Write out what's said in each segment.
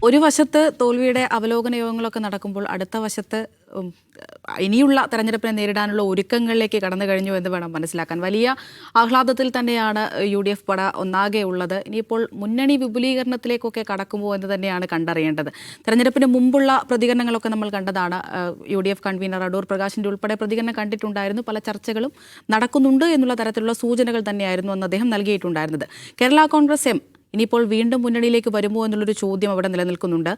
ഒരു വശത്ത് തോൽവിയുടെ അവലോകന യോഗങ്ങളൊക്കെ നടക്കുമ്പോൾ അടുത്ത വശത്ത് ഇനിയുള്ള തെരഞ്ഞെടുപ്പിനെ നേരിടാനുള്ള ഒരുക്കങ്ങളിലേക്ക് കടന്നു കഴിഞ്ഞു എന്ന് വേണം മനസ്സിലാക്കാൻ. വലിയ ആഹ്ലാദത്തിൽ തന്നെയാണ് UDF പട ഒന്നാകെ ഉള്ളത്. ഇനിയിപ്പോൾ മുന്നണി വിപുലീകരണത്തിലേക്കൊക്കെ കടക്കുമോ എന്ന് തന്നെയാണ് കണ്ടറിയേണ്ടത്. തെരഞ്ഞെടുപ്പിന് മുമ്പുള്ള പ്രതികരണങ്ങളൊക്കെ നമ്മൾ കണ്ടതാണ്. UDF കൺവീനർ അടൂർ പ്രകാശിൻ്റെ ഉൾപ്പെടെ പ്രതികരണം കണ്ടിട്ടുണ്ടായിരുന്നു. പല ചർച്ചകളും നടക്കുന്നുണ്ട് എന്നുള്ള തരത്തിലുള്ള സൂചനകൾ തന്നെയായിരുന്നു അന്ന് അദ്ദേഹം നൽകിയിട്ടുണ്ടായിരുന്നത്. കേരള കോൺഗ്രസ് എം ഇനിയിപ്പോൾ വീണ്ടും മുന്നണിയിലേക്ക് വരുമോ എന്നുള്ളൊരു ചോദ്യം അവിടെ നിലനിൽക്കുന്നുണ്ട്.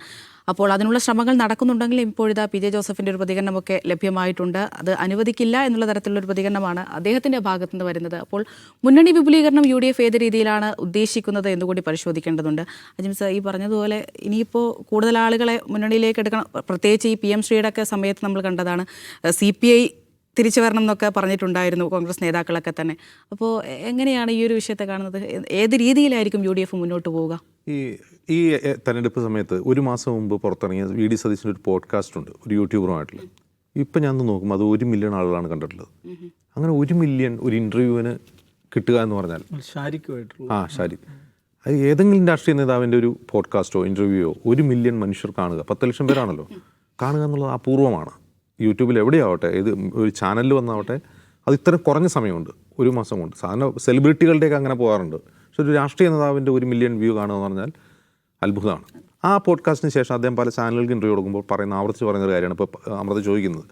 അപ്പോൾ അതിനുള്ള ശ്രമങ്ങൾ നടക്കുന്നുണ്ടെങ്കിലും ഇപ്പോഴിതാ PJ ജോസഫിൻ്റെ ഒരു പ്രതികരണമൊക്കെ ലഭ്യമായിട്ടുണ്ട്. അത് അനുവദിക്കില്ല എന്നുള്ള തരത്തിലുള്ളൊരു പ്രതികരണമാണ് അദ്ദേഹത്തിൻ്റെ ഭാഗത്തു നിന്ന് വരുന്നത്. അപ്പോൾ മുന്നണി വിപുലീകരണം UDF ഏത് രീതിയിലാണ് ഉദ്ദേശിക്കുന്നത് എന്നുകൂടി പരിശോധിക്കേണ്ടതുണ്ട്. അജിം സർ, ഈ പറഞ്ഞതുപോലെ ഇനിയിപ്പോൾ കൂടുതൽ ആളുകളെ മുന്നണിയിലേക്ക് എടുക്കണം. പ്രത്യേകിച്ച് ഈ PM ശ്രീയുടെ ഒക്കെ സമയത്ത് നമ്മൾ കണ്ടതാണ്. CPI തിരിച്ചു വരണം എന്നൊക്കെ പറഞ്ഞിട്ടുണ്ടായിരുന്നു കോൺഗ്രസ് നേതാക്കളൊക്കെ തന്നെ. അപ്പോൾ എങ്ങനെയാണ് ഈ ഒരു വിഷയത്തെ കാണുന്നത്? ഏത് രീതിയിലായിരിക്കും UDF മുന്നോട്ട് പോവുക? ഈ തെരഞ്ഞെടുപ്പ് സമയത്ത് ഒരു മാസം മുമ്പ് പുറത്തിറങ്ങിയ VD സതീശൻ്റെ ഒരു പോഡ്കാസ്റ്റ് ഉണ്ട്, ഒരു യൂട്യൂബറുമായിട്ടുള്ള. ഇപ്പം ഞാൻ നോക്കുമ്പോൾ അത് 1 മില്യൺ ആളുകളാണ് കണ്ടിട്ടുള്ളത്. അങ്ങനെ 1 മില്യൺ ഒരു ഇൻ്റർവ്യൂവിന് കിട്ടുക എന്ന് പറഞ്ഞാൽ ഷാരിഖ് അത് ഏതെങ്കിലും രാഷ്ട്രീയ നേതാവിൻ്റെ ഒരു പോഡ്കാസ്റ്റോ ഇൻ്റർവ്യൂയോ 1 മില്യൺ മനുഷ്യർ കാണുക, 10 ലക്ഷം പേരാണല്ലോ കാണുക എന്നുള്ളത് അപൂർവമാണ്. യൂട്യൂബിൽ എവിടെയാവട്ടെ, ഏത് ഒരു ചാനലിൽ വന്നാവട്ടെ, അത് ഇത്ര കുറഞ്ഞ സമയമുണ്ട്, ഒരു മാസം കൊണ്ട്. സാധാരണ സെലിബ്രിറ്റികളുടെയൊക്കെ അങ്ങനെ പോകാറുണ്ട്. പക്ഷെ ഒരു രാഷ്ട്രീയ നേതാവിൻ്റെ 1 മില്യൺ വ്യൂ കാണുക എന്ന് പറഞ്ഞാൽ അത്ഭുതമാണ്. ആ പോഡ്കാസ്റ്റിന് ശേഷം അദ്ദേഹം പല ചാനലുകൾക്ക് ഇൻ്റർവ്യൂ കൊടുക്കുമ്പോൾ ആവർത്തിച്ച് പറയുന്നൊരു കാര്യമാണ് ഇപ്പോൾ അമൃത ചോദിക്കുന്നത്.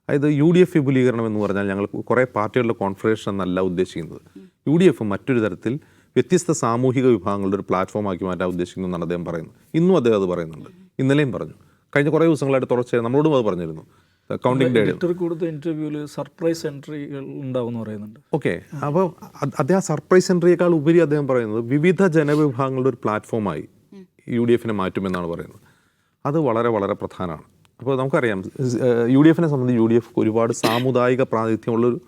അതായത് UDF വിപുലീകരണം എന്ന് പറഞ്ഞാൽ ഞങ്ങൾ കുറേ പാർട്ടികളുടെ കോൺഫെഡറേഷൻ എന്നല്ല ഉദ്ദേശിക്കുന്നത്. UDF മറ്റൊരു തരത്തിൽ വ്യത്യസ്ത സാമൂഹിക വിഭാഗങ്ങളുടെ ഒരു പ്ലാറ്റ്ഫോമാക്കി മാറ്റാൻ ഉദ്ദേശിക്കുന്നു എന്നാണ് അദ്ദേഹം പറയുന്നത്. ഇന്നും അദ്ദേഹം അത് പറയുന്നുണ്ട്, ഇന്നലെയും പറഞ്ഞു, കഴിഞ്ഞ കുറേ ദിവസങ്ങളായിട്ട് തുടർച്ചയായി നമ്മളോടും അത് പറഞ്ഞിരുന്നു. കൗണ്ടിംഗ് ഡേ കൊടുത്ത ഇൻ്റർവ്യൂവിൽ സർപ്രൈസ് എൻട്രികൾ ഉണ്ടാവും എന്ന് പറയുന്നുണ്ട്. ഓക്കെ, അപ്പോൾ അദ്ദേഹം സർപ്രൈസ് എൻട്രിയേക്കാൾ ഉപരി അദ്ദേഹം പറയുന്നത് വിവിധ ജനവിഭാഗങ്ങളുടെ ഒരു പ്ലാറ്റ്ഫോമായി UDFനെ മാറ്റുമെന്നാണ് പറയുന്നത്. അത് വളരെ വളരെ പ്രധാനമാണ്. അപ്പോൾ നമുക്കറിയാം UDFനെ സംബന്ധിച്ച് UDF ഒരുപാട് സാമുദായിക പ്രാതിനിധ്യമുള്ളൊരു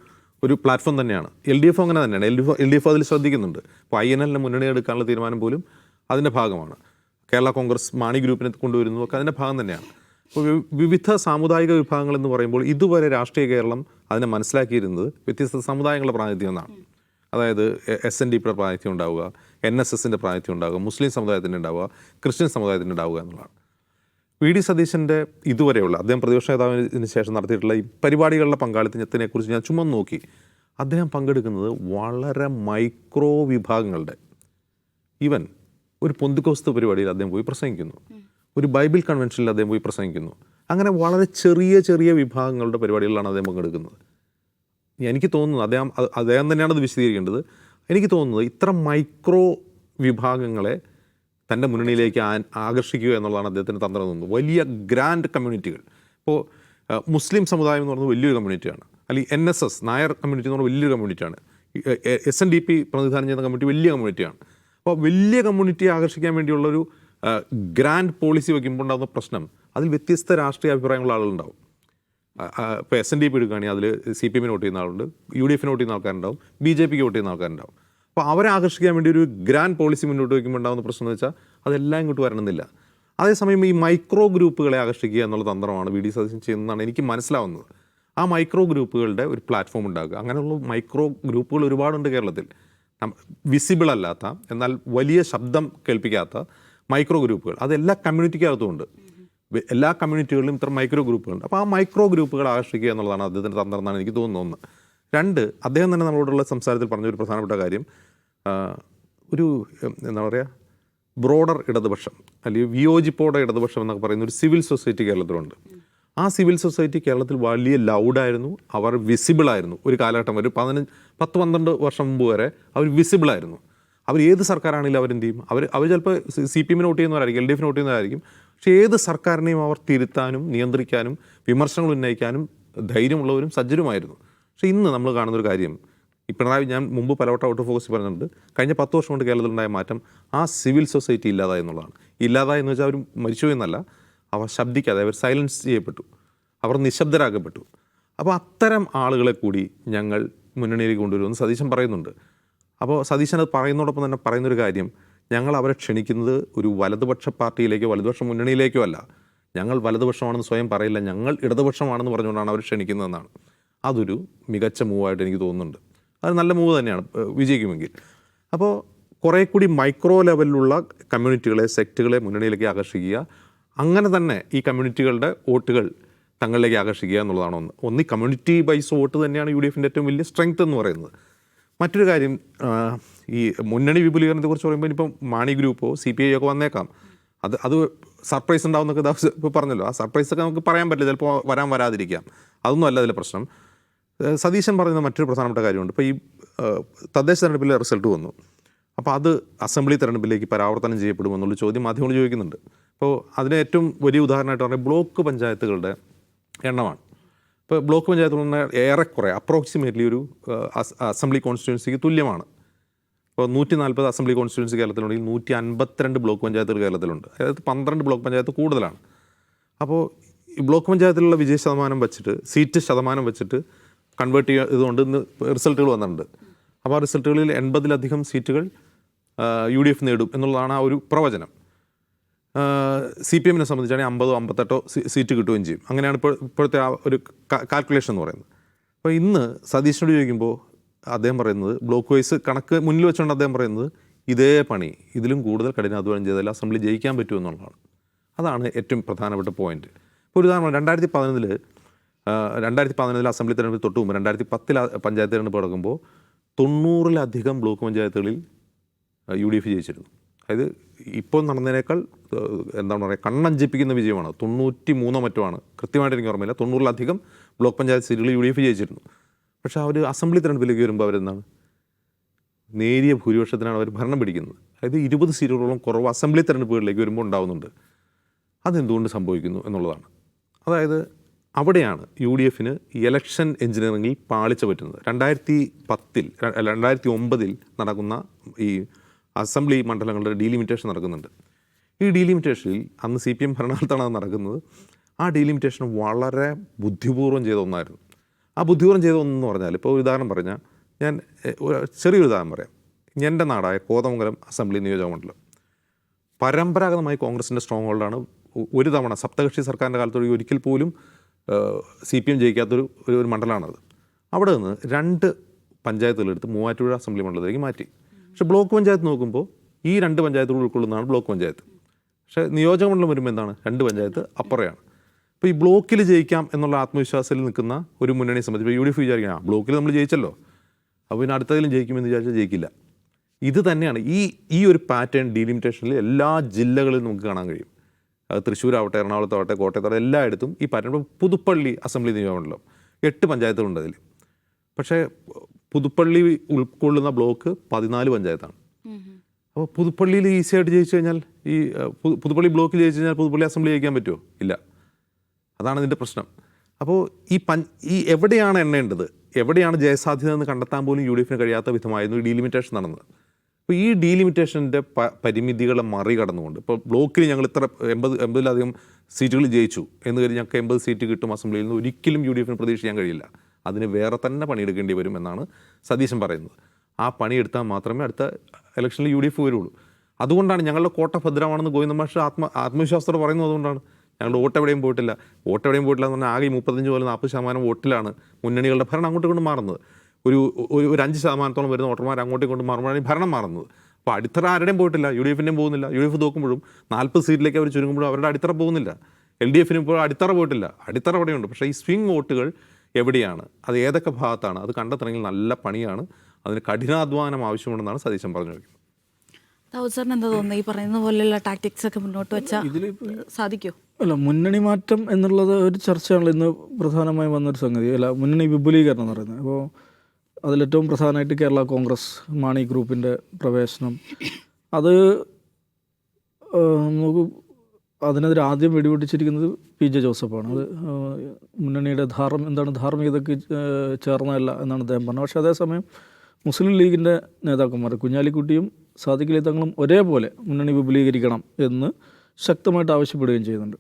ഒരു പ്ലാറ്റ്ഫോം തന്നെയാണ്. LDF അങ്ങനെ തന്നെയാണ്. LDF അതിൽ ശ്രദ്ധിക്കുന്നുണ്ട്. ഇപ്പോൾ INLനെ മുന്നണി എടുക്കാനുള്ള തീരുമാനം പോലും അതിൻ്റെ ഭാഗമാണ്. കേരള കോൺഗ്രസ് മാണി ഗ്രൂപ്പിനെ കൊണ്ടുവരുന്നതൊക്കെ അതിൻ്റെ ഭാഗം തന്നെയാണ്. അപ്പോൾ വിവിധ സാമുദായിക വിഭാഗങ്ങൾ എന്ന് പറയുമ്പോൾ ഇതുവരെ രാഷ്ട്രീയ കേരളം അതിനെ മനസ്സിലാക്കിയിരുന്നത് വ്യത്യസ്ത സമുദായങ്ങളുടെ പ്രാതിനിധ്യം എന്നാണ്. അതായത് SNDPയുടെ പ്രാതിനിധ്യം ഉണ്ടാവുക, NSSൻ്റെ പ്രാതിനിധ്യം ഉണ്ടാവുക, മുസ്ലിം സമുദായത്തിൻ്റെ ഉണ്ടാവുക, ക്രിസ്ത്യൻ സമുദായത്തിൻ്റെ ഉണ്ടാവുക എന്നുള്ളതാണ്. VD സതീശൻ്റെ ഇതുവരെയുള്ള അദ്ദേഹം പ്രതിപക്ഷ നേതാവിന് ശേഷം നടത്തിയിട്ടുള്ള ഈ പരിപാടികളുടെ പങ്കാളിത്തത്തിനെക്കുറിച്ച് ഞാൻ ചുമ്മാ നോക്കി. അദ്ദേഹം പങ്കെടുക്കുന്നത് വളരെ മൈക്രോ വിഭാഗങ്ങളുടെ, ഈവൻ ഒരു പൊന്തിക്കോസ്ത് പരിപാടിയിൽ അദ്ദേഹം പോയി പ്രസംഗിക്കുന്നു, ഒരു ബൈബിൾ കൺവെൻഷനിൽ അദ്ദേഹം പോയി പ്രസംഗിക്കുന്നു. അങ്ങനെ വളരെ ചെറിയ ചെറിയ വിഭാഗങ്ങളുടെ പരിപാടികളിലാണ് അദ്ദേഹം പങ്കെടുക്കുന്നത്. എനിക്ക് തോന്നുന്നത് അദ്ദേഹം തന്നെയാണ് അത് വിശദീകരിക്കേണ്ടത്. എനിക്ക് തോന്നുന്നത് ഇത്ര മൈക്രോ വിഭാഗങ്ങളെ തൻ്റെ മുന്നണിയിലേക്ക് ആകർഷിക്കുക എന്നുള്ളതാണ് അദ്ദേഹത്തിൻ്റെ തന്ത്രം തോന്നുന്നത്. വലിയ ഗ്രാൻഡ് കമ്മ്യൂണിറ്റികൾ, ഇപ്പോൾ മുസ്ലിം സമുദായം എന്ന് പറയുന്നത് വലിയൊരു കമ്മ്യൂണിറ്റിയാണ്, അല്ലെങ്കിൽ NSS നായർ കമ്മ്യൂണിറ്റി എന്ന് പറഞ്ഞാൽ വലിയൊരു കമ്മ്യൂണിറ്റിയാണ്, SNDP പ്രതിനിധാനം ചെയ്യുന്ന കമ്മ്യൂണിറ്റി വലിയ കമ്മ്യൂണിറ്റിയാണ്. അപ്പോൾ വലിയ കമ്മ്യൂണിറ്റിയെ ആകർഷിക്കാൻ വേണ്ടിയുള്ളൊരു ഗ്രാൻഡ് പോളിസി വയ്ക്കുമ്പോൾ ഉണ്ടാകുന്ന പ്രശ്നം, അതിൽ വ്യത്യസ്ത രാഷ്ട്രീയ അഭിപ്രായമുള്ള ആളുകളുണ്ടാവും. ഇപ്പോൾ SNDP എടുക്കുകയാണെങ്കിൽ അതിൽ CPMന് വോട്ട് ചെയ്യുന്ന ആളുണ്ട്, UDFന് വോട്ട് ചെയ്യുന്ന ആൾക്കാരുണ്ടാവും, BJPക്ക് വോട്ട് ചെയ്യുന്ന ആൾക്കാരുണ്ടാവും. അപ്പോൾ അവരെ ആകർഷിക്കാൻ വേണ്ടി ഒരു ഗ്രാൻഡ് പോളിസി മുന്നോട്ട് വയ്ക്കുമ്പോൾ ഉണ്ടാകുന്ന പ്രശ്നം എന്ന് വെച്ചാൽ അതെല്ലാം ഇങ്ങോട്ട് വരണമെന്നില്ല. അതേസമയം ഈ മൈക്രോ ഗ്രൂപ്പുകളെ ആകർഷിക്കുക എന്നുള്ള തന്ത്രമാണ് VD സതീശൻ ചെയ്യുന്നതാണ് എനിക്ക് മനസ്സിലാവുന്നത്. ആ മൈക്രോ ഗ്രൂപ്പുകളുടെ ഒരു പ്ലാറ്റ്ഫോം ഉണ്ടാക്കുക. അങ്ങനെയുള്ള മൈക്രോ ഗ്രൂപ്പുകൾ ഒരുപാടുണ്ട് കേരളത്തിൽ. വിസിബിൾ അല്ലാത്ത, എന്നാൽ വലിയ ശബ്ദം കേൾപ്പിക്കാത്ത മൈക്രോ ഗ്രൂപ്പുകൾ, അത് എല്ലാ കമ്മ്യൂണിറ്റിക്കകത്തുമുണ്ട്. എല്ലാ കമ്മ്യൂണിറ്റികളിലും ഇത്ര മൈക്രോ ഗ്രൂപ്പുകളുണ്ട്. അപ്പോൾ ആ മൈക്രോ ഗ്രൂപ്പുകൾ ആകർഷിക്കുക എന്നുള്ളതാണ് അദ്ദേഹത്തിൻ്റെ തന്ത്രം എന്നാണ് എനിക്ക് തോന്നുന്നത്. 2, അദ്ദേഹം തന്നെ നമ്മളോടുള്ള സംസാരത്തിൽ പറഞ്ഞൊരു പ്രധാനപ്പെട്ട കാര്യം, ഒരു എന്താ പറയുക, ബ്രോഡർ ഇടതുപക്ഷം അല്ലെങ്കിൽ വിയോജിപ്പോടെ ഇടതുപക്ഷം എന്നൊക്കെ പറയുന്ന ഒരു സിവിൽ സൊസൈറ്റി കേരളത്തിലുണ്ട്. ആ സിവിൽ സൊസൈറ്റി കേരളത്തിൽ വലിയ ലൗഡായിരുന്നു, അവർ വിസിബിളായിരുന്നു. ഒരു കാലഘട്ടം ഒരു 10-12 വർഷം മുമ്പ് വരെ അവർ വിസിബിളായിരുന്നു. അവർ ഏത് സർക്കാരാണെങ്കിലും അവരെന്ത് ചെയ്യും, അവർ ചിലപ്പോൾ CPMന് വോട്ട് ചെയ്യുന്നവരായിരിക്കും, LDFന് വോട്ട് ചെയ്യുന്നവരായിരിക്കും. പക്ഷേ ഏത് സർക്കാരിനെയും അവർ തിരുത്താനും നിയന്ത്രിക്കാനും വിമർശനങ്ങൾ ഉന്നയിക്കാനും ധൈര്യമുള്ളവരും സജ്ജരുമായിരുന്നു. പക്ഷേ ഇന്ന് നമ്മൾ കാണുന്നൊരു കാര്യം, ഈ പിണറായി, ഞാൻ മുമ്പ് പലവട്ടം ഔട്ട് ഓഫ് ഫോക്കസ് പറഞ്ഞിട്ടുണ്ട്, കഴിഞ്ഞ 10 വർഷം കൊണ്ട് കേരളത്തിലുണ്ടായ മാറ്റം ആ സിവിൽ സൊസൈറ്റി ഇല്ലാതായി എന്നുള്ളതാണ്. ഇല്ലാതായി എന്ന് വെച്ചാൽ അവർ മരിച്ചു എന്നല്ല, അവർ ശബ്ദിക്കാതെ, അവർ സൈലൻസ് ചെയ്യപ്പെട്ടു, അവർ നിശബ്ദരാക്കപ്പെട്ടു. അപ്പോൾ അത്തരം ആളുകളെ കൂടി ഞങ്ങൾ മുന്നണിയിലേക്ക് കൊണ്ടുവരുമെന്ന് സതീശൻ പറയുന്നുണ്ട്. അപ്പോൾ സതീശൻ അത് പറയുന്നതോടൊപ്പം തന്നെ പറയുന്നൊരു കാര്യം, ഞങ്ങൾ അവരെ ക്ഷണിക്കുന്നത് ഒരു വലതുപക്ഷ പാർട്ടിയിലേക്കോ വലതുപക്ഷ മുന്നണിയിലേക്കോ അല്ല. ഞങ്ങൾ വലതുപക്ഷമാണെന്ന് സ്വയം പറയില്ല, ഞങ്ങൾ ഇടതുപക്ഷമാണെന്ന് പറഞ്ഞുകൊണ്ടാണ് അവർ ക്ഷണിക്കുന്നതെന്നാണ്. അതൊരു മികച്ച മൂവായിട്ട് എനിക്ക് തോന്നുന്നുണ്ട്. അത് നല്ല മൂവ് തന്നെയാണ്, വിജയിക്കുമെങ്കിൽ. അപ്പോൾ കുറേ കൂടി മൈക്രോ ലെവലിലുള്ള കമ്മ്യൂണിറ്റികളെ, സെക്റ്റുകളെ മുന്നണിയിലേക്ക് ആകർഷിക്കുക, അങ്ങനെ തന്നെ ഈ കമ്മ്യൂണിറ്റികളുടെ വോട്ടുകൾ തങ്ങളിലേക്ക് ആകർഷിക്കുക എന്നുള്ളതാണ് ഒന്ന്. ഈ കമ്മ്യൂണിറ്റി ബൈസ് വോട്ട് തന്നെയാണ് UDFൻ്റെ ഏറ്റവും വലിയ സ്ട്രെങ്ത് എന്ന് പറയുന്നത്. മറ്റൊരു കാര്യം, ഈ മുന്നണി വിപുലീകരണത്തെക്കുറിച്ച് പറയുമ്പോൾ ഇനിയിപ്പം മാണി ഗ്രൂപ്പോ CPI ഒക്കെ വന്നേക്കാം. അത് സർപ്രൈസ് ഉണ്ടാവുന്നൊക്കെ ഇപ്പോൾ പറഞ്ഞല്ലോ. ആ സർപ്രൈസൊക്കെ നമുക്ക് പറയാൻ പറ്റില്ല, ചിലപ്പോൾ വരാതിരിക്കാം. അതൊന്നും അല്ല അതിലെ പ്രശ്നം. സതീശൻ പറയുന്ന മറ്റൊരു പ്രധാനപ്പെട്ട കാര്യമുണ്ട്. ഇപ്പോൾ ഈ തദ്ദേശ തെരഞ്ഞെടുപ്പിലെ റിസൾട്ട് വന്നു, അപ്പോൾ അത് അസംബ്ലി തെരഞ്ഞെടുപ്പിലേക്ക് പരാവർത്തനം ചെയ്യപ്പെടുമെന്നുള്ള ചോദ്യം മാധ്യമങ്ങൾ ചോദിക്കുന്നുണ്ട്. അപ്പോൾ അതിന് ഏറ്റവും വലിയ ഉദാഹരണമായിട്ട് പറഞ്ഞാൽ ബ്ലോക്ക് പഞ്ചായത്തുകളുടെ എണ്ണമാണ്. ഇപ്പോൾ ബ്ലോക്ക് പഞ്ചായത്തുകളുടെ ഏറെക്കുറെ അപ്രോക്സിമേറ്റ്ലി ഒരു അസംബ്ലി കോൺസ്റ്റിറ്റ്യുവൻസിക്ക് തുല്യമാണ്. ഇപ്പോൾ 140 അസംബ്ലി കോൺസ്റ്റിറ്റ്യുവൻസി കേരളത്തിലുണ്ടെങ്കിൽ 152 ബ്ലോക്ക് പഞ്ചായത്തുകൾ കേരളത്തിലുണ്ട്. അതായത് 12 ബ്ലോക്ക് പഞ്ചായത്ത് കൂടുതലാണ്. അപ്പോൾ ഈ ബ്ലോക്ക് പഞ്ചായത്തിലുള്ള വിജയ ശതമാനം വെച്ചിട്ട്, സീറ്റ് ശതമാനം വെച്ചിട്ട് കൺവേർട്ട് ചെയ്തുകൊണ്ട് ഇന്ന് റിസൾട്ടുകൾ വന്നിട്ടുണ്ട്. അപ്പോൾ ആ റിസൾട്ടുകളിൽ 80-ലധികം സീറ്റുകൾ UDF നേടും എന്നുള്ളതാണ് ആ ഒരു പ്രവചനം. CPM-നെ സംബന്ധിച്ചാണെങ്കിൽ 50-58 സീറ്റ് കിട്ടുകയും ചെയ്യും. അങ്ങനെയാണ് ഇപ്പോഴത്തെ ആ ഒരു കാൽക്കുലേഷൻ എന്ന് പറയുന്നത്. അപ്പോൾ ഇന്ന് സതീശനോട് ചോദിക്കുമ്പോൾ അദ്ദേഹം പറയുന്നത്, ബ്ലോക്ക് വൈസ് കണക്ക് മുന്നിൽ വെച്ചുകൊണ്ട് അദ്ദേഹം പറയുന്നത്, ഇതേ പണി ഇതിലും കൂടുതൽ കഠിനാധ്വാനം ചെയ്താൽ അസംബ്ലി ജയിക്കാൻ പറ്റുമെന്നുള്ളതാണ്. അതാണ് ഏറ്റവും പ്രധാനപ്പെട്ട പോയിന്റ്. ഇപ്പോൾ ഒരു ഉദാഹരണം, 2011 അസംബ്ലി തെരഞ്ഞെടുപ്പ് തൊട്ട് മുമ്പ് 2010 പഞ്ചായത്ത് തെരഞ്ഞെടുപ്പ് നടക്കുമ്പോൾ 90-ലധികം ബ്ലോക്ക് പഞ്ചായത്തുകളിൽ UDF ജയിച്ചിരുന്നു. അതായത് ഇപ്പോൾ നടന്നതിനേക്കാൾ എന്താണ് പറയുക, കണ്ണഞ്ചിപ്പിക്കുന്ന വിജയമാണ്. 93 മറ്റോ ആണ്, കൃത്യമായിട്ട് എനിക്ക് ഓർമ്മയില്ല. 90-ലധികം ബ്ലോക്ക് പഞ്ചായത്ത് സീറ്റുകളിൽ UDF ജയിച്ചിരുന്നു. പക്ഷേ അവർ അസംബ്ലി തെരഞ്ഞെടുപ്പിലേക്ക് വരുമ്പോൾ അവരെന്താണ്, നേരിയ ഭൂരിപക്ഷത്തിനാണ് അവർ ഭരണം പിടിക്കുന്നത്. അതായത് 20 സീറ്റുകളോളം കുറവ് അസംബ്ലി തെരഞ്ഞെടുപ്പുകളിലേക്ക് വരുമ്പോൾ ഉണ്ടാകുന്നുണ്ട്. അതെന്തുകൊണ്ട് സംഭവിക്കുന്നു എന്നുള്ളതാണ്. അതായത് അവിടെയാണ് UDFന് ഇലക്ഷൻ എഞ്ചിനീയറിംഗിൽ പാളിച്ച പറ്റുന്നത്. 2009 നടക്കുന്ന ഈ അസംബ്ലി മണ്ഡലങ്ങളുടെ ഡീലിമിറ്റേഷൻ നടക്കുന്നുണ്ട്. ഈ ഡീലിമിറ്റേഷനിൽ അന്ന് CPM ഭരണകാലത്താണ് അത് നടക്കുന്നത്. ആ ഡീലിമിറ്റേഷൻ വളരെ ബുദ്ധിപൂർവ്വം ചെയ്ത ഒന്നായിരുന്നു. ആ ബുദ്ധിപൂർവ്വം ചെയ്ത ഒന്നെന്ന് പറഞ്ഞാൽ, ഇപ്പോൾ ഒരു ഉദാഹരണം പറഞ്ഞാൽ, ഞാൻ ചെറിയൊരു ഉദാഹരണം പറയാം. എൻ്റെ നാടായ കോതമംഗലം അസംബ്ലി നിയോജകമണ്ഡലം പരമ്പരാഗതമായി കോൺഗ്രസിൻ്റെ സ്ട്രോങ് ഹോൾഡാണ്. ഒരു തവണ സപ്തകക്ഷി സർക്കാരിൻ്റെ കാലത്തോടെ ഒരിക്കൽ പോലും CPM ജയിക്കാത്തൊരു മണ്ഡലമാണത്. അവിടെ നിന്ന് 2 പഞ്ചായത്തുകളെടുത്ത് മൂവാറ്റുപുഴ അസംബ്ലി മണ്ഡലത്തിലേക്ക് മാറ്റി. പക്ഷേ ബ്ലോക്ക് പഞ്ചായത്ത് നോക്കുമ്പോൾ ഈ 2 പഞ്ചായത്തുകൾ ഉൾക്കൊള്ളുന്നതാണ് ബ്ലോക്ക് പഞ്ചായത്ത്. പക്ഷേ നിയോജകമണ്ഡലം വരുമ്പോൾ എന്താണ്, 2 പഞ്ചായത്ത് അപ്പുറയാണ്. അപ്പോൾ ഈ ബ്ലോക്കിൽ ജയിക്കാം എന്നുള്ള ആത്മവിശ്വാസത്തിൽ നിൽക്കുന്ന ഒരു മുന്നണിയെ സംബന്ധിച്ച് UDF വിചാരിക്കണം, ബ്ലോക്കിൽ നമ്മൾ ജയിച്ചല്ലോ, അപ്പോൾ പിന്നെ അടുത്തതിലും ജയിക്കുമെന്ന് വിചാരിച്ചാൽ ജയിക്കില്ല. ഇത് തന്നെയാണ് ഈ ഒരു പാറ്റേൺ ഡീലിമിറ്റേഷനിൽ എല്ലാ ജില്ലകളിലും നമുക്ക് കാണാൻ കഴിയും. തൃശ്ശൂരാവട്ടെ, എറണാകുളത്താവട്ടെ, കോട്ടയത്താവട്ടെ, എല്ലായിടത്തും ഈ പാറ്റേൺ. പുതുപ്പള്ളി അസംബ്ലി നിയോജകമണ്ഡലം 8 പഞ്ചായത്തുകളുണ്ട് അതിൽ. പക്ഷേ പുതുപ്പള്ളി ഉൾക്കൊള്ളുന്ന ബ്ലോക്ക് 14 പഞ്ചായത്താണ്. അപ്പോൾ പുതുപ്പള്ളിയിൽ ഈസിയായിട്ട് ജയിച്ചു കഴിഞ്ഞാൽ, ഈ പുതുപ്പള്ളി ബ്ലോക്കിൽ ജയിച്ചു കഴിഞ്ഞാൽ പുതുപ്പള്ളി അസംബ്ലി ജയിക്കാൻ പറ്റുമോ? ഇല്ല. അതാണ് ഇതിൻ്റെ പ്രശ്നം. അപ്പോൾ ഈ എവിടെയാണ് എണ്ണേണ്ടത്, എവിടെയാണ് ജയസാധ്യത എന്ന് കണ്ടെത്താൻ പോലും UDFന് കഴിയാത്ത വിധമായിരുന്നു ഈ ഡീലിമിറ്റേഷൻ നടന്നത്. അപ്പോൾ ഈ ഡീലിമിറ്റേഷൻ്റെ പരിമിതികളെ മറികടന്നുകൊണ്ട്, ഇപ്പോൾ ബ്ലോക്കിൽ ഞങ്ങൾ ഇത്ര 80-ലധികം സീറ്റുകൾ ജയിച്ചു എന്ന് കരുതി ഞങ്ങൾക്ക് 80 സീറ്റ് കിട്ടും അസംബ്ലിയിൽ നിന്ന് ഒരിക്കലും UDFന് പ്രതീക്ഷിക്കാൻ കഴിയില്ല. അതിന് വേറെ തന്നെ പണിയെടുക്കേണ്ടി വരും എന്നാണ് സതീശൻ പറയുന്നത്. ആ പണിയെടുത്താൽ മാത്രമേ അടുത്ത ഇലക്ഷനിൽ UDF വരുള്ളൂ. അതുകൊണ്ടാണ് ഞങ്ങളുടെ കോട്ട ഭദ്രമാണെന്ന് ഗോവിന്ദ മാഷ് ആത്മവിശ്വാസത്തോടെ പറയുന്നത്. അതുകൊണ്ടാണ് ഞങ്ങളുടെ വോട്ട് എവിടെയും പോയിട്ടില്ല എന്ന് പറഞ്ഞാൽ ആകെ 35-40% വോട്ടിലാണ് മുന്നണികളുടെ ഭരണം അങ്ങോട്ടും കൊണ്ട് മാറുന്നത്. ഒരു 5% വരുന്ന വോട്ടർമാർ അങ്ങോട്ടും കൊണ്ട് മാറുമ്പോഴാണ് ഭരണം മാറുന്നത്. അപ്പോൾ അടിത്തറ ആരുടെയും പോയിട്ടില്ല, UDFൻ്റെയും പോകുന്നില്ല. UDF തോക്കുമ്പോഴും 40 സീറ്റിലേക്ക് അവർ ചുരുങ്ങുമ്പോഴും അവരുടെ അടിത്തറ പോകുന്നില്ല. LDFന് ഇപ്പോൾ അടിത്തറ പോയിട്ടില്ല, അടിത്തറ അവിടെയുണ്ട്. പക്ഷേ ഈ സ്വിംഗ് വോട്ടുകൾ എവിടെയാണ്, അത് ഏതൊക്കെ ഭാഗത്താണ്, അത് കണ്ടെത്തണമെങ്കിൽ നല്ല പണിയാണ്, അതിന് കഠിനാധ്വാനം ആവശ്യമുണ്ടെന്നാണ് സതീശൻ പറഞ്ഞു വയ്ക്കുന്നത്. ദാവൂദ് സാറിന് എന്താ തോന്നുന്നത്, ഈ പറയുന്ന പോലെയുള്ള ടാക്ടിക്സ് ഒക്കെ മുന്നോട്ട് വെച്ചാൽ സാധിക്കുമോ? അല്ല, മുന്നണി മാറ്റം എന്നുള്ളത് ഒരു ചർച്ചയാണല്ലോ ഇന്ന് പ്രധാനമായും വന്നൊരു സംഗതി. അല്ല, മുന്നണി വിപുലീകരണം എന്ന് പറയുന്നത്. അപ്പോൾ അതിലേറ്റവും പ്രധാനമായിട്ട് കേരള കോൺഗ്രസ് മാണി ഗ്രൂപ്പിൻ്റെ പ്രവേശനം, അത് നമുക്ക് അതിനെതിരെ ആദ്യം വെടിപൊട്ടിച്ചിരിക്കുന്നത് PJ ജോസഫാണ്. അത് മുന്നണിയുടെ ധാർമ്മികതയ്ക്ക് ചേർന്നതല്ല എന്നാണ് അദ്ദേഹം പറഞ്ഞത്. പക്ഷേ അതേസമയം മുസ്ലിം ലീഗിൻ്റെ നേതാക്കന്മാർ കുഞ്ഞാലിക്കുട്ടിയും സാദിഖ് അലി തങ്ങളും ഒരേപോലെ മുന്നണി വിപുലീകരിക്കണം എന്ന് ശക്തമായിട്ട് ആവശ്യപ്പെടുകയും ചെയ്യുന്നുണ്ട്.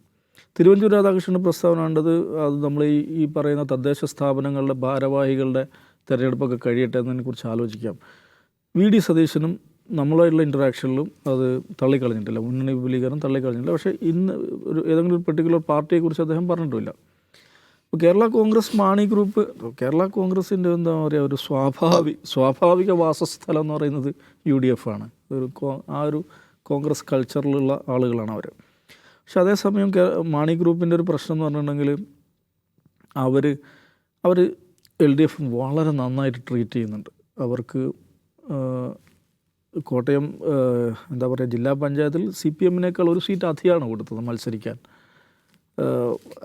തിരുവഞ്ചൂർ രാധാകൃഷ്ണൻ്റെ പ്രസ്താവന കണ്ടത്, അത് നമ്മൾ ഈ പറയുന്ന തദ്ദേശ സ്ഥാപനങ്ങളുടെ ഭാരവാഹികളുടെ തിരഞ്ഞെടുപ്പൊക്കെ കഴിയട്ടെ എന്നതിനെക്കുറിച്ച് ആലോചിക്കാം. VD സതീശനും നമ്മളായിട്ടുള്ള ഇൻറ്ററാക്ഷനിലും അത് തള്ളിക്കളഞ്ഞിട്ടില്ല, മുന്നണി വിപുലീകരണം തള്ളിക്കളഞ്ഞിട്ടില്ല. പക്ഷേ ഇന്ന് ഏതെങ്കിലും ഒരു പെർട്ടിക്കുലർ പാർട്ടിയെക്കുറിച്ച് അദ്ദേഹം പറഞ്ഞിട്ടുമില്ല. ഇപ്പോൾ കേരള കോൺഗ്രസ് മാണി ഗ്രൂപ്പ്, കേരള കോൺഗ്രസിൻ്റെ എന്താ പറയുക, ഒരു സ്വാഭാവിക വാസസ്ഥലം എന്ന് പറയുന്നത് UDF ആണ്. ആ ഒരു കോൺഗ്രസ് കൾച്ചറിലുള്ള ആളുകളാണ് അവർ. പക്ഷെ അതേസമയം മാണി ഗ്രൂപ്പിൻ്റെ ഒരു പ്രശ്നം എന്ന് പറഞ്ഞിട്ടുണ്ടെങ്കിൽ അവർ LDF വളരെ നന്നായിട്ട് ട്രീറ്റ് ചെയ്യുന്നുണ്ട്. അവർക്ക് കോട്ടയം എന്താ പറയുക, ജില്ലാ പഞ്ചായത്തിൽ CPM-നേക്കാൾ ഒരു സീറ്റ് അധികമാണ് കൊടുത്തത് മത്സരിക്കാൻ.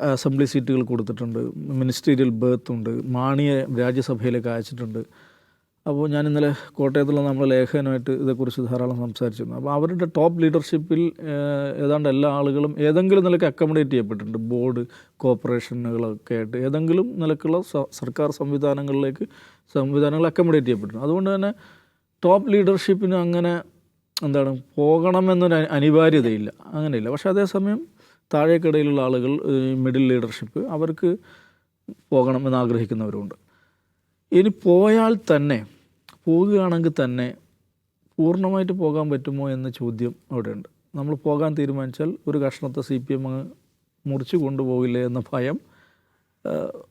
അസംബ്ലി സീറ്റുകൾ കൊടുത്തിട്ടുണ്ട്, മിനിസ്റ്റീരിയൽ ബർത്ത് ഉണ്ട്, മാണിയെ രാജ്യസഭയിലേക്ക് അയച്ചിട്ടുണ്ട്. അപ്പോൾ ഞാൻ ഇന്നലെ കോട്ടയത്തുള്ള നമ്മുടെ ലേഖകനുമായിട്ട് ഇതേക്കുറിച്ച് ധാരാളം സംസാരിച്ചിരുന്നു. അപ്പോൾ അവരുടെ ടോപ്പ് ലീഡർഷിപ്പിൽ ഏതാണ്ട് എല്ലാ ആളുകളും ഏതെങ്കിലും നിലയ്ക്ക് അക്കോമഡേറ്റ് ചെയ്യപ്പെട്ടിട്ടുണ്ട്. ബോർഡ് കോർപ്പറേഷനുകളൊക്കെ ആയിട്ട് ഏതെങ്കിലും നിലക്കുള്ള സർക്കാർ സംവിധാനങ്ങൾ അക്കോമഡേറ്റ് ചെയ്യപ്പെട്ടിട്ടുണ്ട്. അതുകൊണ്ട് തന്നെ ടോപ്പ് ലീഡർഷിപ്പിന് അങ്ങനെ പോകണമെന്നൊരു അനിവാര്യതയില്ല, അങ്ങനെയില്ല. പക്ഷേ അതേസമയം താഴേക്കിടയിലുള്ള ആളുകൾ, മിഡിൽ ലീഡർഷിപ്പ്, അവർക്ക് പോകണമെന്ന് ആഗ്രഹിക്കുന്നവരുണ്ട്. ഇനി പോകുകയാണെങ്കിൽ തന്നെ പൂർണ്ണമായിട്ട് പോകാൻ പറ്റുമോ എന്ന ചോദ്യം അവിടെയുണ്ട്. നമ്മൾ പോകാൻ തീരുമാനിച്ചാൽ ഒരു കഷ്ണത്തെ CPM മുറിച്ച് കൊണ്ടുപോകില്ലേ എന്ന ഭയം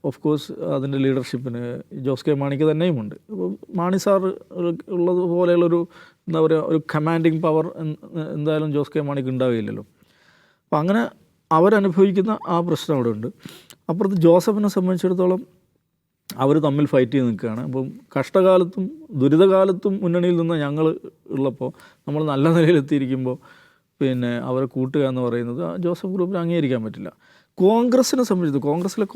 ഓഫ് കോഴ്സ് അതിൻ്റെ ലീഡർഷിപ്പിന് ജോസ് കെ മാണിക്ക് തന്നെയുമുണ്ട്. അപ്പോൾ മാണി സാർ ഉള്ളതുപോലെയുള്ളൊരു എന്താ പറയുക, ഒരു കമാൻഡിങ് പവർ എന്തായാലും ജോസ് കെ മാണിക്ക് ഉണ്ടാവുകയില്ലല്ലോ. അപ്പോൾ അങ്ങനെ അവരനുഭവിക്കുന്ന ആ പ്രശ്നം അവിടെ ഉണ്ട്. അപ്പുറത്ത് ജോസഫിനെ സംബന്ധിച്ചിടത്തോളം അവർ തമ്മിൽ ഫൈറ്റ് ചെയ്ത് നിൽക്കുകയാണ്. അപ്പം കഷ്ടകാലത്തും ദുരിതകാലത്തും മുന്നണിയിൽ നിന്ന് ഞങ്ങൾ ഉള്ളപ്പോൾ, നമ്മൾ നല്ല നിലയിലെത്തിയിരിക്കുമ്പോൾ പിന്നെ അവരെ കൂട്ടുക എന്ന് പറയുന്നത് ജോസഫ് ഗ്രൂപ്പിന് അംഗീകരിക്കാൻ പറ്റില്ല. കോൺഗ്രസിനെ സംബന്ധിച്ച്, കോൺഗ്രസ്സിലെ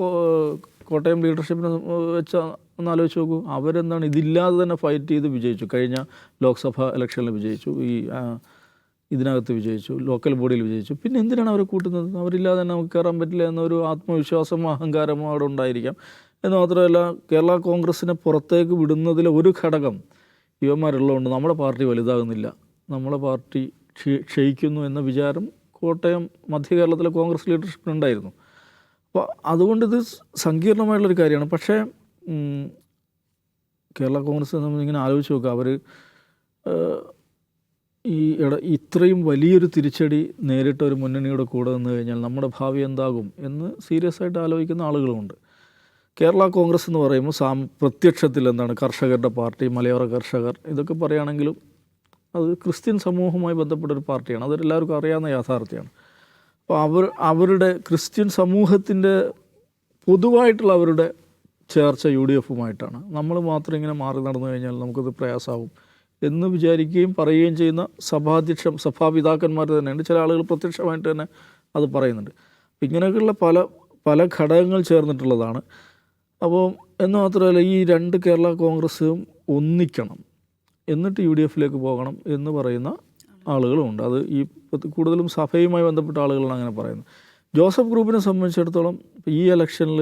കോട്ടയം ലീഡർഷിപ്പിനെ വെച്ച് ഒന്ന് ആലോചിച്ച് നോക്കൂ. അവരെന്താണ് ഇതില്ലാതെ തന്നെ ഫൈറ്റ് ചെയ്ത് വിജയിച്ചു. കഴിഞ്ഞ ലോക്സഭാ ഇലക്ഷനിൽ വിജയിച്ചു, ഇതിനകത്ത് വിജയിച്ചു, ലോക്കൽ ബോഡിയിൽ വിജയിച്ചു. പിന്നെ എന്തിനാണ് അവരെ കൂട്ടുന്നത്? അവരില്ലാതെ തന്നെ നമുക്ക് കയറാൻ പറ്റില്ല എന്നൊരു ആത്മവിശ്വാസമോ അഹങ്കാരമോ അവിടെ ഉണ്ടായിരിക്കാം. എന്ന് മാത്രമല്ല, കേരള കോൺഗ്രസിനെ പുറത്തേക്ക് വിടുന്നതിലെ ഒരു ഘടകം യുവന്മാരുള്ളതുകൊണ്ട് നമ്മുടെ പാർട്ടി വലുതാകുന്നില്ല, നമ്മളെ പാർട്ടി ക്ഷയിക്കുന്നു എന്ന വിചാരം കോട്ടയം മധ്യ കേരളത്തിലെ കോൺഗ്രസ് ലീഡർഷിപ്പിനുണ്ടായിരുന്നു. അപ്പോൾ അതുകൊണ്ട് ഇത് സങ്കീർണമായിട്ടുള്ളൊരു കാര്യമാണ്. പക്ഷേ കേരള കോൺഗ്രസ് നമ്മളിങ്ങനെ ആലോചിച്ച് നോക്കുക, അവർ ഇത്രയും വലിയൊരു തിരിച്ചടി നേരിട്ട ഒരു മുന്നണിയുടെ കൂടെ നിന്ന് കഴിഞ്ഞാൽ നമ്മുടെ ഭാവി എന്താകും എന്ന് സീരിയസ് ആയിട്ട് ആലോചിക്കുന്ന ആളുകളുമുണ്ട്. കേരള കോൺഗ്രസ് എന്ന് പറയുമ്പോൾ പ്രത്യക്ഷത്തിൽ കർഷകരുടെ പാർട്ടി, മലയോര കർഷകർ ഇതൊക്കെ പറയുകയാണെങ്കിലും അത് ക്രിസ്ത്യൻ സമൂഹവുമായി ബന്ധപ്പെട്ടൊരു പാർട്ടിയാണ്. അതെല്ലാവർക്കും അറിയാവുന്ന യാഥാർത്ഥ്യമാണ്. അപ്പോൾ അവരുടെ ക്രിസ്ത്യൻ സമൂഹത്തിൻ്റെ പൊതുവായിട്ടുള്ള അവരുടെ ചേർച്ച UDF-ഉമായിട്ടാണ്. നമ്മൾ മാത്രം ഇങ്ങനെ മാറി നടന്നു കഴിഞ്ഞാൽ നമുക്കത് പ്രയാസമാവും എന്ന് വിചാരിക്കുകയും പറയുകയും ചെയ്യുന്ന സഭാപിതാക്കന്മാർ തന്നെയുണ്ട്. ചില ആളുകൾ പ്രത്യക്ഷമായിട്ട് തന്നെ അത് പറയുന്നുണ്ട്. ഇങ്ങനെയൊക്കെയുള്ള പല ഘടകങ്ങൾ ചേർന്നിട്ടുള്ളതാണ്. അപ്പോൾ എന്ന് മാത്രമല്ല, ഈ രണ്ട് കേരള കോൺഗ്രസ്സും ഒന്നിക്കണം, എന്നിട്ട് UDF-ലേക്ക് പോകണം എന്ന് പറയുന്ന ആളുകളുമുണ്ട്. അത് ഈ കൂടുതലും സഭയുമായി ബന്ധപ്പെട്ട ആളുകളാണ് അങ്ങനെ പറയുന്നത്. ജോസഫ് ഗ്രൂപ്പിനെ സംബന്ധിച്ചിടത്തോളം ഈ ഇലക്ഷനിൽ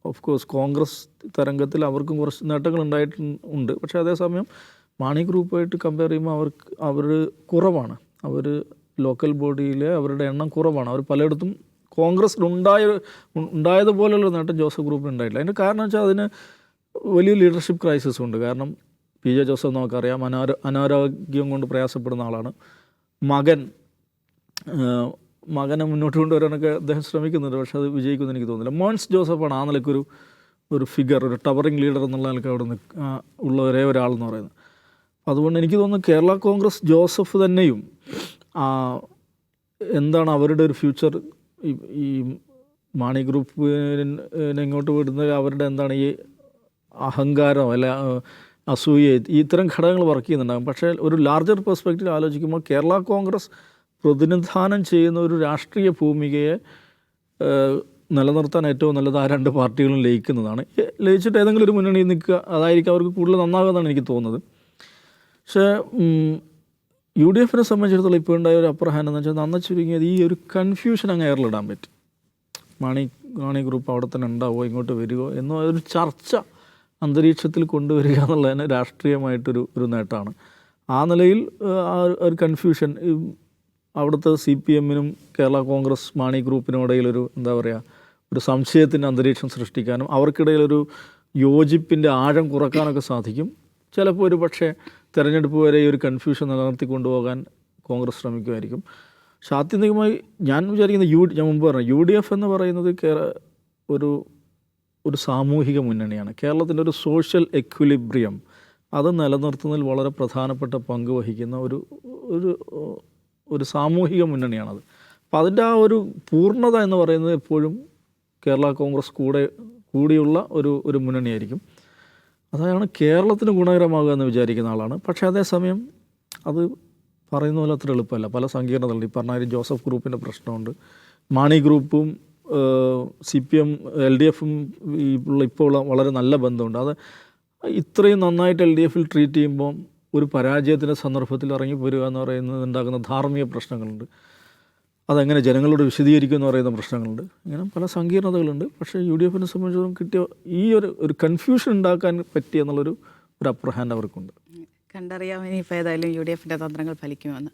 ഓഫ് കോഴ്സ് കോൺഗ്രസ് തരംഗത്തിൽ അവർക്കും കുറച്ച് നേട്ടങ്ങൾ ഉണ്ടായിട്ടുണ്ട്. പക്ഷേ അതേസമയം മാണി ഗ്രൂപ്പായിട്ട് കമ്പയർ ചെയ്യുമ്പോൾ അവർ കുറവാണ്. അവർ ലോക്കൽ ബോഡിയിലെ അവരുടെ എണ്ണം കുറവാണ്. അവർ പലയിടത്തും കോൺഗ്രസ്സിൽ ഉണ്ടായതുപോലെയുള്ള നേട്ടം ജോസഫ് ഗ്രൂപ്പിന് ഉണ്ടായിട്ടില്ല. അതിൻ്റെ കാരണം വെച്ചാൽ അതിന് വലിയ ലീഡർഷിപ്പ് ക്രൈസിസ് ഉണ്ട്. കാരണം PJ ജോസഫ് നമുക്കറിയാം, അനാരോഗ്യം കൊണ്ട് പ്രയാസപ്പെടുന്ന ആളാണ്. മകനെ മുന്നോട്ട് കൊണ്ടുവരാനൊക്കെ അദ്ദേഹം ശ്രമിക്കുന്നുണ്ട്, പക്ഷേ അത് വിജയിക്കുമെന്ന് എനിക്ക് തോന്നുന്നില്ല. മോൻസ് ജോസഫാണ് ആ നിലയ്ക്കൊരു ഫിഗർ, ഒരു ടവറിങ് ലീഡർ എന്നുള്ള നിലയ്ക്ക് അവിടെ ഉള്ള ഒരേ ഒരാളെന്ന് പറയുന്നത്. അതുകൊണ്ട് എനിക്ക് തോന്നുന്നു കേരള കോൺഗ്രസ് ജോസഫ് തന്നെയും എന്താണ് അവരുടെ ഒരു ഫ്യൂച്ചർ, ഈ മാണി ഗ്രൂപ്പിനെ ഇങ്ങോട്ട് വിടുന്നത് അവരുടെ എന്താണ് ഈ അഹങ്കാരം അല്ല അസൂയ, ഇത്തരം ഘടകങ്ങൾ വർക്ക് ചെയ്യുന്നുണ്ടാകും. പക്ഷേ ഒരു ലാർജർ പെർസ്പെക്റ്റീവ് ആലോചിക്കുമ്പോൾ കേരള കോൺഗ്രസ് പ്രതിനിധാനം ചെയ്യുന്ന ഒരു രാഷ്ട്രീയ ഭൂമികയെ നിലനിർത്താൻ ഏറ്റവും നല്ലത് ആ രണ്ട് പാർട്ടികളും ലയിക്കുന്നതാണ്. ലയിച്ചിട്ട് ഏതെങ്കിലും ഒരു മുന്നണിയിൽ നിൽക്കുക, അതായിരിക്കും അവർക്ക് കൂടുതൽ നന്നാകുമെന്നാണ് എനിക്ക് തോന്നുന്നത്. പക്ഷേ UDF-നെ സംബന്ധിച്ചിടത്തോളം ഇപ്പോൾ ഉണ്ടായ ഒരു അപ്പർ ഹാൻഡ് എന്ന് വെച്ചാൽ നന്ന ചുരുങ്ങിയത് ഈ ഒരു കൺഫ്യൂഷൻ അങ്ങ് എയറിലിടാൻ പറ്റും. മാണി ഗ്രൂപ്പ് അവിടെ തന്നെ ഉണ്ടാവുമോ, ഇങ്ങോട്ട് വരുമോ എന്ന ഒരു ചർച്ച അന്തരീക്ഷത്തിൽ കൊണ്ടുവരിക എന്നുള്ളതിന് രാഷ്ട്രീയമായിട്ടൊരു നേട്ടമാണ്. ആ നിലയിൽ ഒരു കൺഫ്യൂഷൻ അവിടുത്തെ CPM-നും കേരള കോൺഗ്രസ് മാണി ഗ്രൂപ്പിനും ഇടയിലൊരു എന്താ പറയുക, ഒരു സംശയത്തിൻ്റെ അന്തരീക്ഷം സൃഷ്ടിക്കാനും അവർക്കിടയിലൊരു യോജിപ്പിൻ്റെ ആഴം കുറക്കാനൊക്കെ സാധിക്കും. ചിലപ്പോൾ ഒരു പക്ഷേ തെരഞ്ഞെടുപ്പ് വരെ ഈ ഒരു കൺഫ്യൂഷൻ നിലനിർത്തി കൊണ്ടുപോകാൻ കോൺഗ്രസ് ശ്രമിക്കുമായിരിക്കും. പക്ഷെ ആത്യന്തികമായി ഞാൻ വിചാരിക്കുന്ന ഞാൻ മുമ്പ് പറഞ്ഞു UDF എന്ന് പറയുന്നത് ഒരു ഒരു സാമൂഹിക മുന്നണിയാണ്. കേരളത്തിൻ്റെ ഒരു സോഷ്യൽ എക്വിലിബ്രിയം അത് നിലനിർത്തുന്നതിൽ വളരെ പ്രധാനപ്പെട്ട പങ്ക് വഹിക്കുന്ന ഒരു ഒരു സാമൂഹിക മുന്നണിയാണത്. അപ്പോൾ അതിൻ്റെ ആ ഒരു പൂർണ്ണത എന്ന് പറയുന്നത് എപ്പോഴും കേരള കോൺഗ്രസ് കൂടിയുള്ള ഒരു മുന്നണിയായിരിക്കും. അതാണ് കേരളത്തിന് ഗുണകരമാകുക എന്ന് വിചാരിക്കുന്ന ആളാണ്. പക്ഷേ അതേസമയം അത് പറയുന്ന പോലെ അത്ര എളുപ്പമല്ല. പല സങ്കീർണതകളുണ്ട്. ഈ പറഞ്ഞ ജോസഫ് ഗ്രൂപ്പിൻ്റെ പ്രശ്നമുണ്ട്. മാണി ഗ്രൂപ്പും CPM LDFും ഇപ്പോൾ വളരെ നല്ല ബന്ധമുണ്ട്. അത് ഇത്രയും നന്നായിട്ട് LDFിൽ ട്രീറ്റ് ചെയ്യുമ്പോൾ ഒരു പരാജയത്തിൻ്റെ സന്ദർഭത്തിൽ ഇറങ്ങിപ്പോരുക എന്ന് പറയുന്നത് ഉണ്ടാകുന്ന ധാർമ്മിക പ്രശ്നങ്ങളുണ്ട്. അതെങ്ങനെ ജനങ്ങളോട് വിശദീകരിക്കും എന്ന് പറയുന്ന പ്രശ്നങ്ങളുണ്ട്. ഇങ്ങനെ പല സങ്കീർണതകളുണ്ട്. പക്ഷേ UDFിനെ സംബന്ധിച്ചിടത്തോളം കിട്ടിയ ഈ ഒരു കൺഫ്യൂഷൻ ഉണ്ടാക്കാൻ പറ്റി എന്നുള്ളൊരു അപ്പർ ഹാൻഡ് അവർക്കുണ്ട്. കണ്ടറിയാം ഇനിയിപ്പോൾ ഏതായാലും UDFിൻ്റെ തന്ത്രങ്ങൾ ഫലിക്കുമെന്ന്.